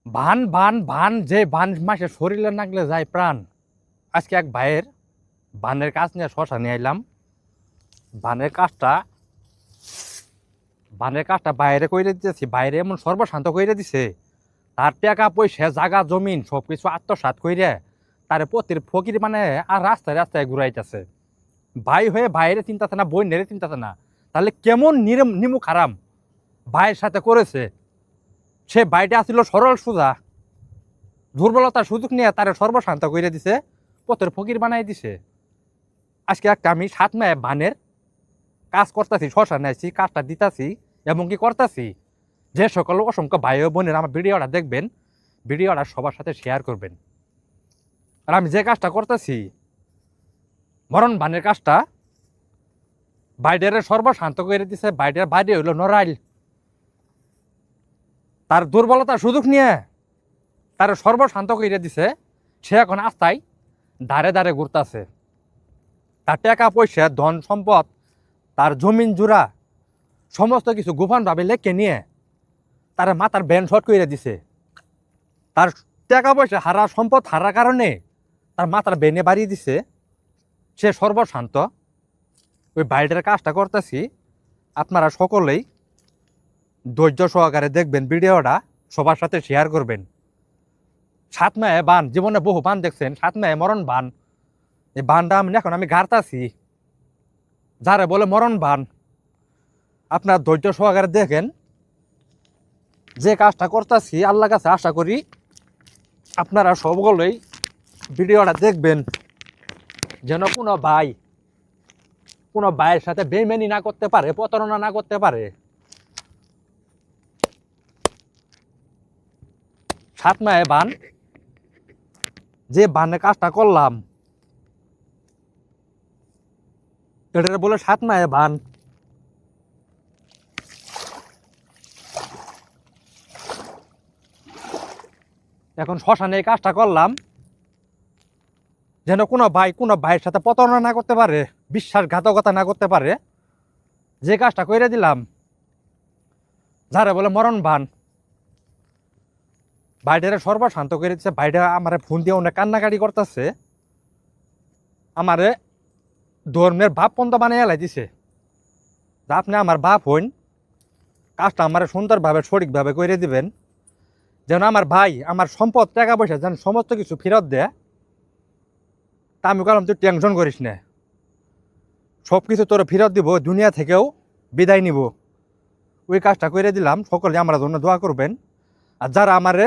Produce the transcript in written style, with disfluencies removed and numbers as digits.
ভান ভান ভান যে ভান মাসে শরীরে নাগলে যায় প্রাণ। আজকে এক ভাইয়ের ভানের কাজ নিয়ে শশা নিয়ে আইলাম। ভানের কাজটা ভানের কাজটা বাইরে কইরে দিতেছি, বাইরে এমন সর্বশান্ত কইরে দিছে। তার টাকা পয়সা জাগা জমিন সবকিছু আত্মসাৎ কইরে তারে পতির ফকির মানে আর রাস্তায় রাস্তায় ঘুরাইতেছে। ভাই হয়ে ভাইরে চিন্তাছে না, বোন নেড়ে চিন্তাছে না, তাহলে কেমন নিমু খারাম ভাইয়ের সাথে করেছে। সে ভাইটা আসছিল সরল সোজা, দুর্বলতার সুযোগ নিয়ে তারে সর্বশান্ত করে দিছে, পথের ফকির বানাই দিছে। আজকে একটা আমি 7 মে বানের কাজ করতেছি, শশা নেছি, কাজটা দিতাছি এবং কি করতেছি। যে সকল অসংখ্য ভাই ও বোনের আমার ভিডিওটা দেখবেন, ভিডিওটা সবার সাথে শেয়ার করবেন। আর আমি যে কাজটা করতেছি মরণ বানের কাজটা, বাইডের সর্বশান্ত করে দিছে। বাইডের বাইরে হইলো নরাইল, তার দুর্বলতার সুযোগ নিয়ে তার সর্বশান্ত করে দিছে। সে এখন আস্তায় দাঁড়ে দাঁড়ে ঘুরতেছে। তার টাকা পয়সা ধন সম্পদ তার জমিন জুড়া সমস্ত কিছু গোপনভাবে লেখে নিয়ে তার মাথার ব্যান শট করে দিছে। তার টাকা পয়সা হারা, সম্পদ হারার কারণে তার মাথার বেনে বাড়িয়ে দিছে। সে সর্বশান্ত। ওই বাইরের কাজটা করতেছি, আপনারা সকলেই ধৈর্য সহকারে দেখবেন, ভিডিওটা সবার সাথে শেয়ার করবেন। 7 মে বান, জীবনে বহু বান দেখছেন, 7 মে মরণ বান। এই বানটা এখন আমি গাড়তাছি, যারে বলে মরণ বান। আপনার ধৈর্য সহকারে দেখেন যে কাজটা করতেছি। আল্লাহ কাছে আশা করি আপনারা সকলেই ভিডিওটা দেখবেন, যেন কোনো ভাইয়ের সাথে বেইমানি না করতে পারে, প্রতারণা না করতে পারে। 7 মে বান, যে বানে কাজটা করলাম এটা বলে 7 মে বান। এখন শ্মশানে এই কাজটা করলাম যেন কোনো ভাইয়ের সাথে প্রতারণা না করতে পারে, বিশ্বাসঘাতকতা না করতে পারে। যে কাজটা করে দিলাম, যারা বলে মরণ বান, ভাইটারে সর্বশান্ত করে দিচ্ছে। ভাইটা আমার ফোন দিয়ে অনেক কান্নাকাটি করতেছে, আমারে ধর্মের বাপ পন্ত বানিয়ে এলাই দিছে। আপনি আমার বাপ হইন, কাজটা আমার সুন্দরভাবে সঠিকভাবে করে দিবেন, যেন আমার ভাই আমার সম্পদ টাকা পয়সা যেন সমস্ত কিছু ফেরত দেয়। তা আমি বললাম তুই টেনশন করিস না, সব কিছু তোর ফেরত দিব, দুনিয়া থেকেও বিদায় নিব। ওই কাজটা করে দিলাম। সকলে আমার জন্য দোয়া করবেন। আর যারা আমারে